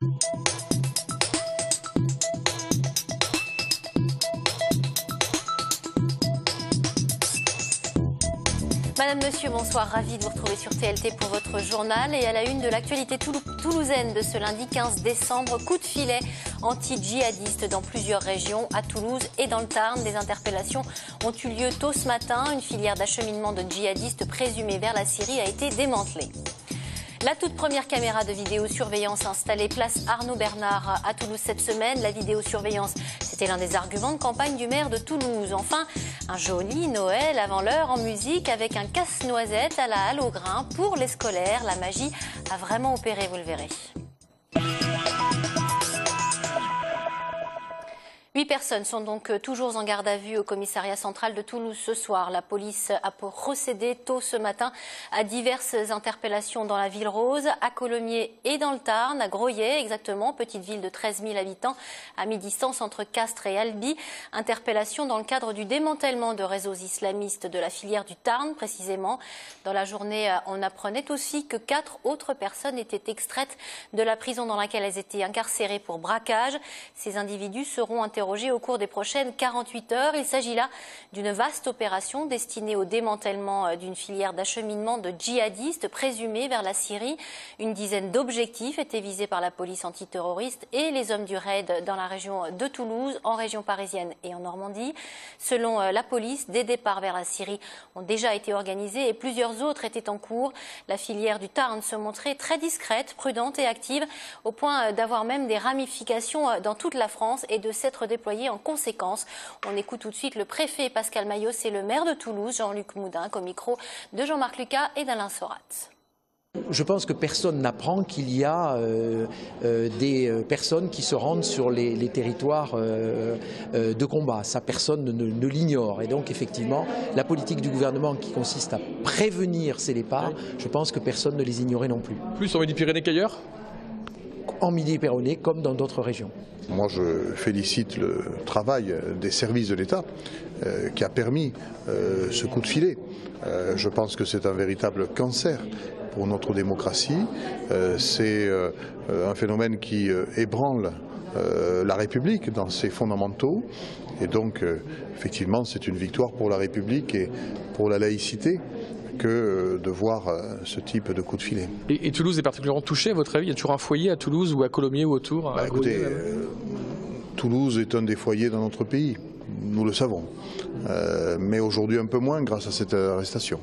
Madame, Monsieur, bonsoir, ravi de vous retrouver sur TLT pour votre journal. Et à la une de l'actualité toulousaine de ce lundi 15 décembre, coup de filet anti-djihadistes dans plusieurs régions, à Toulouse et dans le Tarn. Des interpellations ont eu lieu tôt ce matin. Une filière d'acheminement de djihadistes présumés vers la Syrie a été démantelée. La toute première caméra de vidéosurveillance installée place Arnaud Bernard à Toulouse cette semaine. La vidéosurveillance, c'était l'un des arguments de campagne du maire de Toulouse. Enfin, un joli Noël avant l'heure en musique avec un casse-noisette à la halle au grain pour les scolaires. La magie a vraiment opéré, vous le verrez. 8 personnes sont donc toujours en garde à vue au commissariat central de Toulouse ce soir. La police a procédé tôt ce matin à diverses interpellations dans la ville rose, à Colomiers et dans le Tarn, à Groyet exactement, petite ville de 13 000 habitants à mi-distance entre Castres et Albi. Interpellation dans le cadre du démantèlement de réseaux islamistes de la filière du Tarn précisément. Dans la journée, on apprenait aussi que 4 autres personnes étaient extraites de la prison dans laquelle elles étaient incarcérées pour braquage. Ces individus seront interrogés au cours des prochaines 48 heures. Il s'agit là d'une vaste opération destinée au démantèlement d'une filière d'acheminement de djihadistes présumés vers la Syrie. Une dizaine d'objectifs étaient visés par la police antiterroriste et les hommes du raid dans la région de Toulouse, en région parisienne et en Normandie. Selon la police, des départs vers la Syrie ont déjà été organisés et plusieurs autres étaient en cours. La filière du Tarn se montrait très discrète, prudente et active, au point d'avoir même des ramifications dans toute la France et de s'être déployé en conséquence. On écoute tout de suite le préfet Pascal Mayos et le maire de Toulouse, Jean-Luc Moudinque, au micro de Jean-Marc Lucas et d'Alain Sorat. Je pense que personne n'apprend qu'il y a des personnes qui se rendent sur les territoires de combat. Ça, personne ne l'ignore. Et donc, effectivement, la politique du gouvernement qui consiste à prévenir ces départs, je pense que personne ne les ignorait non plus. Plus en Midi-Pyrénées qu'ailleurs ? En Midi-Pyrénées comme dans d'autres régions. Moi, je félicite le travail des services de l'État qui a permis ce coup de filet. Je pense que c'est un véritable cancer pour notre démocratie. C'est un phénomène qui ébranle la République dans ses fondamentaux. Et donc, effectivement, c'est une victoire pour la République et pour la laïcité que de voir ce type de coup de filet. Et Toulouse est particulièrement touchée, à votre avis? Il y a toujours un foyer à Toulouse ou à Colomiers ou autour? Écoutez, Toulouse est un des foyers dans notre pays, nous le savons, mais aujourd'hui un peu moins grâce à cette arrestation.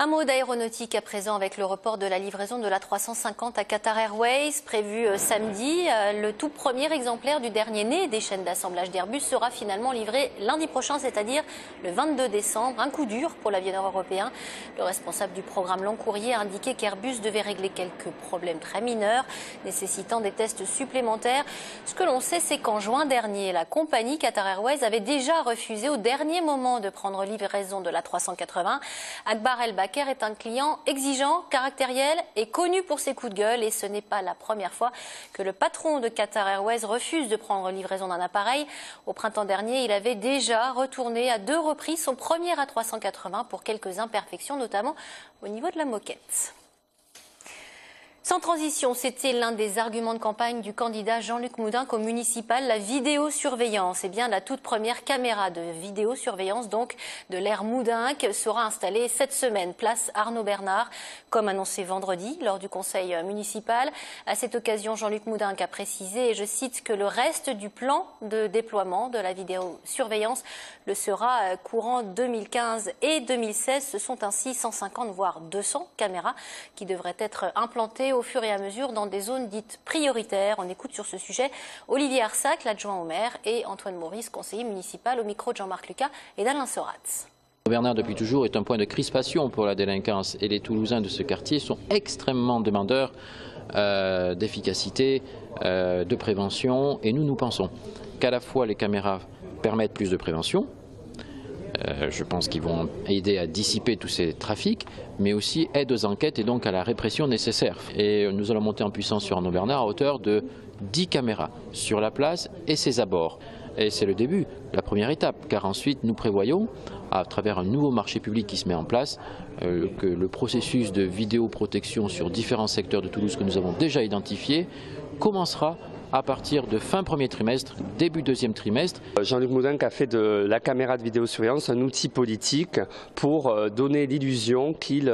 Un mot d'aéronautique à présent avec le report de la livraison de la 350 à Qatar Airways prévu samedi. Le tout premier exemplaire du dernier né des chaînes d'assemblage d'Airbus sera finalement livré lundi prochain, c'est-à-dire le 22 décembre. Un coup dur pour l'avionneur européen. Le responsable du programme Long Courrier a indiqué qu'Airbus devait régler quelques problèmes très mineurs nécessitant des tests supplémentaires. Ce que l'on sait, c'est qu'en juin dernier, la compagnie Qatar Airways avait déjà refusé au dernier moment de prendre livraison de la 380. Akbar El-Bakr est un client exigeant, caractériel et connu pour ses coups de gueule. Et ce n'est pas la première fois que le patron de Qatar Airways refuse de prendre livraison d'un appareil. Au printemps dernier, il avait déjà retourné à 2 reprises son premier A380 pour quelques imperfections, notamment au niveau de la moquette. Sans transition, c'était l'un des arguments de campagne du candidat Jean-Luc Moudinque au municipal, la vidéosurveillance. Eh bien, la toute première caméra de vidéosurveillance, donc, de l'ère Moudinque, sera installée cette semaine, place Arnaud Bernard, comme annoncé vendredi lors du conseil municipal. À cette occasion, Jean-Luc Moudinque a précisé, et je cite, que le reste du plan de déploiement de la vidéosurveillance le sera courant 2015 et 2016. Ce sont ainsi 150 voire 200 caméras qui devraient être implantées au fur et à mesure dans des zones dites prioritaires. On écoute sur ce sujet Olivier Arsac, l'adjoint au maire, et Antoine Maurice, conseiller municipal, au micro de Jean-Marc Lucas et d'Alain Sorat. Bernard, depuis toujours, est un point de crispation pour la délinquance et les Toulousains de ce quartier sont extrêmement demandeurs d'efficacité, de prévention, et nous pensons qu'à la fois les caméras permettent plus de prévention, je pense qu'ils vont aider à dissiper tous ces trafics, mais aussi aident aux enquêtes et donc à la répression nécessaire. Et nous allons monter en puissance sur Arnaud Bernard à hauteur de 10 caméras sur la place et ses abords. Et c'est le début, la première étape, car ensuite nous prévoyons, à travers un nouveau marché public qui se met en place, que le processus de vidéoprotection sur différents secteurs de Toulouse que nous avons déjà identifiés commencera à partir de fin premier trimestre, début deuxième trimestre. Jean-Luc Moudenc a fait de la caméra de vidéosurveillance un outil politique pour donner l'illusion qu'il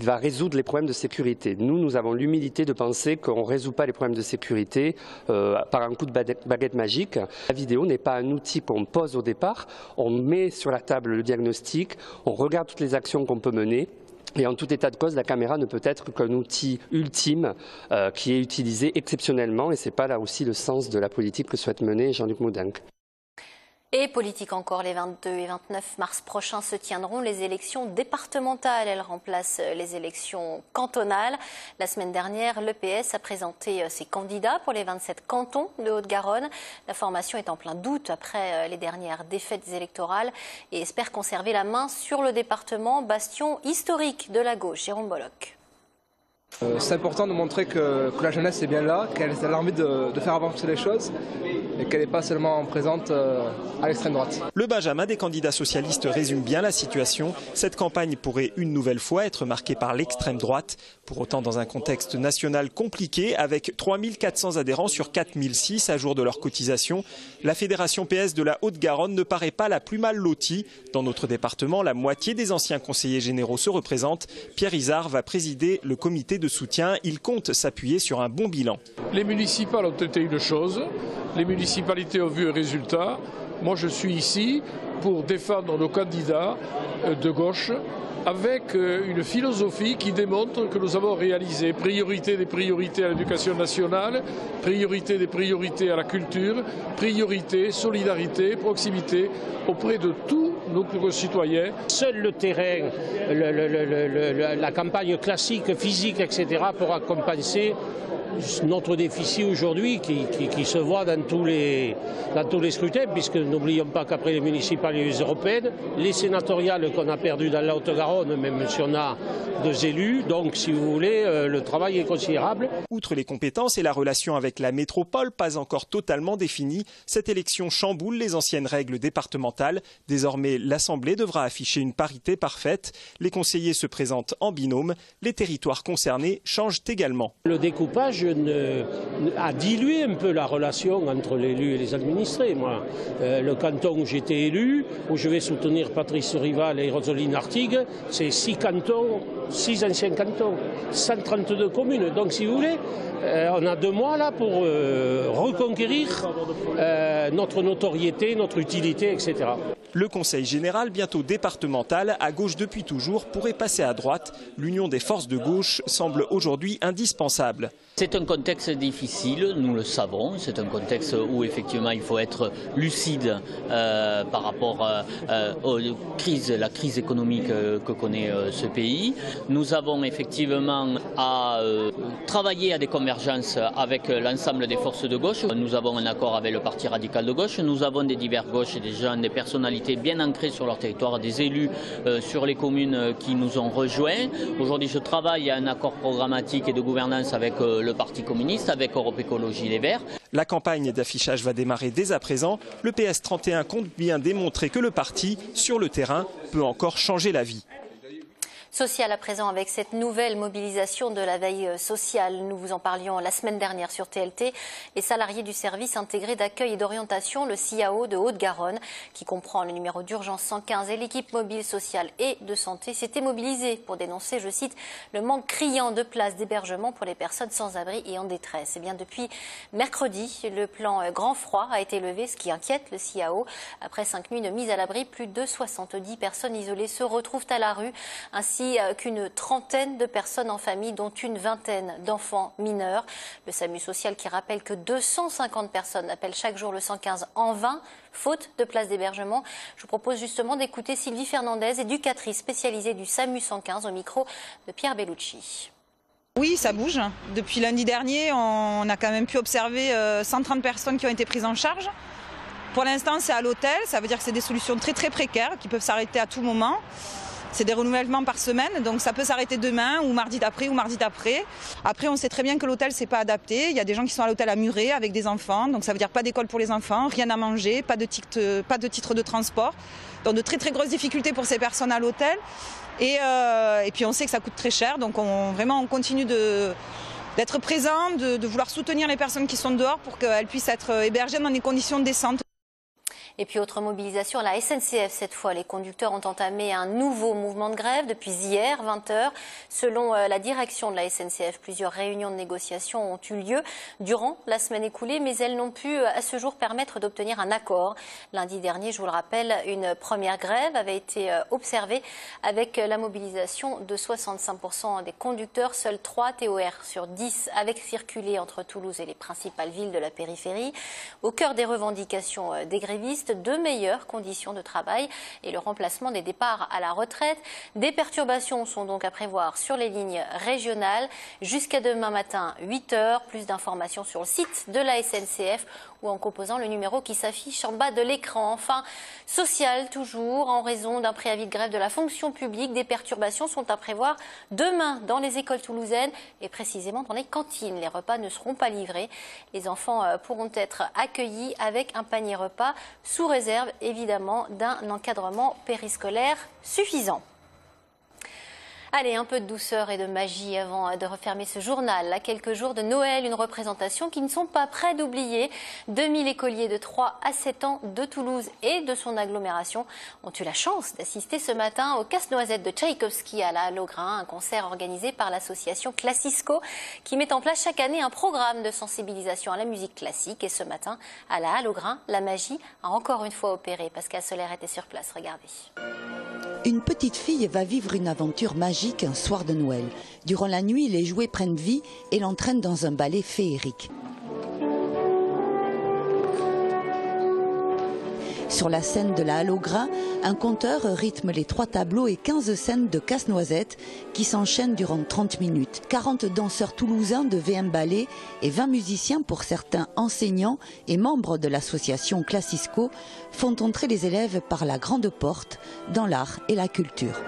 va résoudre les problèmes de sécurité. Nous avons l'humilité de penser qu'on ne résout pas les problèmes de sécurité par un coup de baguette magique. La vidéo n'est pas un outil qu'on pose au départ, on met sur la table le diagnostic, on regarde toutes les actions qu'on peut mener. Et en tout état de cause, la caméra ne peut être qu'un outil ultime qui est utilisé exceptionnellement et ce n'est pas là aussi le sens de la politique que souhaite mener Jean-Luc Moudenc. Et politique encore, les 22 et 29 mars prochains se tiendront les élections départementales. Elles remplacent les élections cantonales. La semaine dernière, le PS a présenté ses candidats pour les 27 cantons de Haute-Garonne. La formation est en plein doute après les dernières défaites électorales et espère conserver la main sur le département, bastion historique de la gauche. Jérôme Bollock. C'est important de montrer que la jeunesse est bien là, qu'elle a envie de faire avancer les choses et qu'elle n'est pas seulement présente à l'extrême droite. Le Benjamin des candidats socialistes résume bien la situation. Cette campagne pourrait une nouvelle fois être marquée par l'extrême droite. Pour autant, dans un contexte national compliqué, avec 3400 adhérents sur 4006 à jour de leur cotisation, la Fédération PS de la Haute-Garonne ne paraît pas la plus mal lotie. Dans notre département, la moitié des anciens conseillers généraux se représentent. Pierre Isard va présider le comité de soutien. Il compte s'appuyer sur un bon bilan. Les municipales ont été une chose, les municipalités ont vu un résultat. Moi je suis ici pour défendre nos candidats de gauche avec une philosophie qui démontre que nous avons réalisé priorité des priorités à l'éducation nationale, priorité des priorités à la culture, priorité, solidarité, proximité auprès de tous nos concitoyens. Seul le terrain, la campagne classique, physique, etc. pourra compenser notre déficit aujourd'hui qui se voit dans tous les scrutins, puisque n'oublions pas qu'après les municipales et les européennes, les sénatoriales qu'on a perdues dans la Haute-Garonne, même si on a 2 élus, donc si vous voulez, le travail est considérable. Outre les compétences et la relation avec la métropole, pas encore totalement définie, cette élection chamboule les anciennes règles départementales. Désormais, l'Assemblée devra afficher une parité parfaite. Les conseillers se présentent en binôme. Les territoires concernés changent également. Le découpage a dilué un peu la relation entre l'élu et les administrés. Moi, le canton où j'étais élu, où je vais soutenir Patrice Rival et Roseline Artigue, c'est 6 cantons, 6 anciens cantons, 132 communes. Donc si vous voulez, on a 2 mois là pour reconquérir notre notoriété, notre utilité, etc. Le Conseil général, bientôt départemental, à gauche depuis toujours, pourrait passer à droite. L'union des forces de gauche semble aujourd'hui indispensable. C'est un contexte difficile, nous le savons. C'est un contexte où effectivement il faut être lucide par rapport à la crise économique que connaît ce pays. Nous avons effectivement à travailler à des convergences avec l'ensemble des forces de gauche. Nous avons un accord avec le Parti radical de gauche. Nous avons des divers gauches, des jeunes, des personnalités bien ancrées sur leur territoire, des élus sur les communes qui nous ont rejoints. Aujourd'hui, je travaille à un accord programmatique et de gouvernance avec le Parti communiste, avec Europe Écologie Les Verts. La campagne d'affichage va démarrer dès à présent. Le PS 31 compte bien démontrer que le parti, sur le terrain, peut encore changer la vie. Social à présent avec cette nouvelle mobilisation de la veille sociale. Nous vous en parlions la semaine dernière sur TLT. Les salariés du service intégré d'accueil et d'orientation, le CIAO de Haute-Garonne, qui comprend le numéro d'urgence 115 et l'équipe mobile sociale et de santé, s'étaient mobilisés pour dénoncer, je cite, le manque criant de places d'hébergement pour les personnes sans abri et en détresse. Et bien depuis mercredi, le plan grand froid a été levé, ce qui inquiète le CIAO. Après 5 nuits de mise à l'abri, plus de 70 personnes isolées se retrouvent à la rue, ainsi qu'une trentaine de personnes en famille, dont une vingtaine d'enfants mineurs. Le SAMU social qui rappelle que 250 personnes appellent chaque jour le 115 en vain, faute de place d'hébergement. Je vous propose justement d'écouter Sylvie Fernandez, éducatrice spécialisée du SAMU 115, au micro de Pierre Bellucci. Oui, ça bouge. Depuis lundi dernier, on a quand même pu observer 130 personnes qui ont été prises en charge. Pour l'instant, c'est à l'hôtel. Ça veut dire que c'est des solutions très très précaires qui peuvent s'arrêter à tout moment. C'est des renouvellements par semaine, donc ça peut s'arrêter demain ou mardi d'après ou mardi d'après. Après, on sait très bien que l'hôtel, c'est pas adapté. Il y a des gens qui sont à l'hôtel à Muret avec des enfants, donc ça veut dire pas d'école pour les enfants, rien à manger, pas de titre de transport. Donc de très grosses difficultés pour ces personnes à l'hôtel. Et puis on sait que ça coûte très cher, donc on continue d'être présent, de vouloir soutenir les personnes qui sont dehors pour qu'elles puissent être hébergées dans des conditions décentes. Et puis autre mobilisation à la SNCF cette fois. Les conducteurs ont entamé un nouveau mouvement de grève depuis hier, 20h. Selon la direction de la SNCF, plusieurs réunions de négociation ont eu lieu durant la semaine écoulée, mais elles n'ont pu à ce jour permettre d'obtenir un accord. Lundi dernier, je vous le rappelle, une première grève avait été observée avec la mobilisation de 65% des conducteurs. Seuls 3 TOR sur 10 avaient circulé entre Toulouse et les principales villes de la périphérie. Au cœur des revendications des grévistes, de meilleures conditions de travail et le remplacement des départs à la retraite. Des perturbations sont donc à prévoir sur les lignes régionales jusqu'à demain matin 8h. Plus d'informations sur le site de la SNCF ou en composant le numéro qui s'affiche en bas de l'écran. Enfin, social toujours, en raison d'un préavis de grève de la fonction publique, des perturbations sont à prévoir demain dans les écoles toulousaines et précisément dans les cantines. Les repas ne seront pas livrés. Les enfants pourront être accueillis avec un panier repas sous réserve évidemment d'un encadrement périscolaire suffisant. Allez, un peu de douceur et de magie avant de refermer ce journal. À quelques jours de Noël, une représentation qui ne sont pas prêts d'oublier. 2000 écoliers de 3 à 7 ans de Toulouse et de son agglomération ont eu la chance d'assister ce matin au Casse-Noisette de Tchaïkovski à la Halle aux Grains, un concert organisé par l'association Classisco qui met en place chaque année un programme de sensibilisation à la musique classique. Et ce matin, à la Halle aux Grains, la magie a encore une fois opéré. Pascal Soler était sur place, regardez. Une petite fille va vivre une aventure magique un soir de Noël. Durant la nuit, les jouets prennent vie et l'entraînent dans un ballet féerique. Sur la scène de la Halle aux Grains, un conteur rythme les 3 tableaux et 15 scènes de Casse-Noisette qui s'enchaînent durant 30 minutes. 40 danseurs toulousains de VM Ballet et 20 musiciens, pour certains enseignants et membres de l'association Classisco, font entrer les élèves par la grande porte dans l'art et la culture.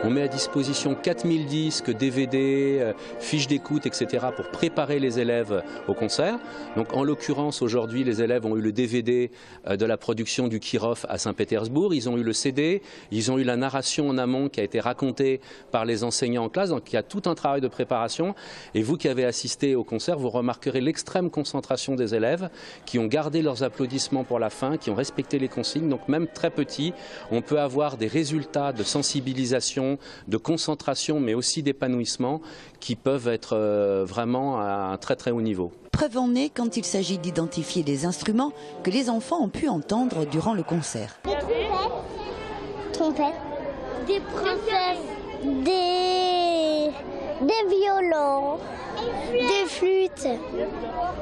On met à disposition 4000 disques, DVD, fiches d'écoute, etc. pour préparer les élèves au concert. Donc en l'occurrence, aujourd'hui, les élèves ont eu le DVD de la production du Kirov à Saint-Pétersbourg. Ils ont eu le CD, ils ont eu la narration en amont qui a été racontée par les enseignants en classe. Donc il y a tout un travail de préparation. Et vous qui avez assisté au concert, vous remarquerez l'extrême concentration des élèves qui ont gardé leurs applaudissements pour la fin, qui ont respecté les consignes. Donc même très petits, on peut avoir des résultats de sensibilisation, de concentration, mais aussi d'épanouissement qui peuvent être vraiment à un très haut niveau. Preuve en est quand il s'agit d'identifier des instruments que les enfants ont pu entendre durant le concert. Des trompettes, des princesses, des violons, des flûtes,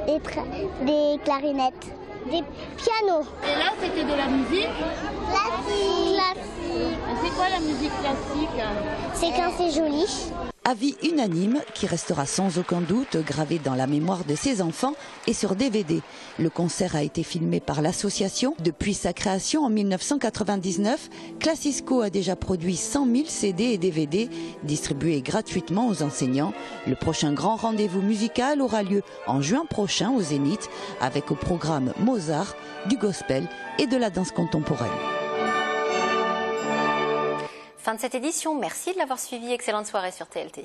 des clarinettes, des pianos. Et là, c'était de la musique classique. C'est quoi la musique classique? C'est quand c'est joli. Avis unanime qui restera sans aucun doute gravé dans la mémoire de ces enfants et sur DVD. Le concert a été filmé par l'association. Depuis sa création en 1999, Classisco a déjà produit 100 000 CD et DVD distribués gratuitement aux enseignants. Le prochain grand rendez-vous musical aura lieu en juin prochain au Zénith avec au programme Mozart, du gospel et de la danse contemporaine. Fin de cette édition, merci de l'avoir suivi, excellente soirée sur TLT.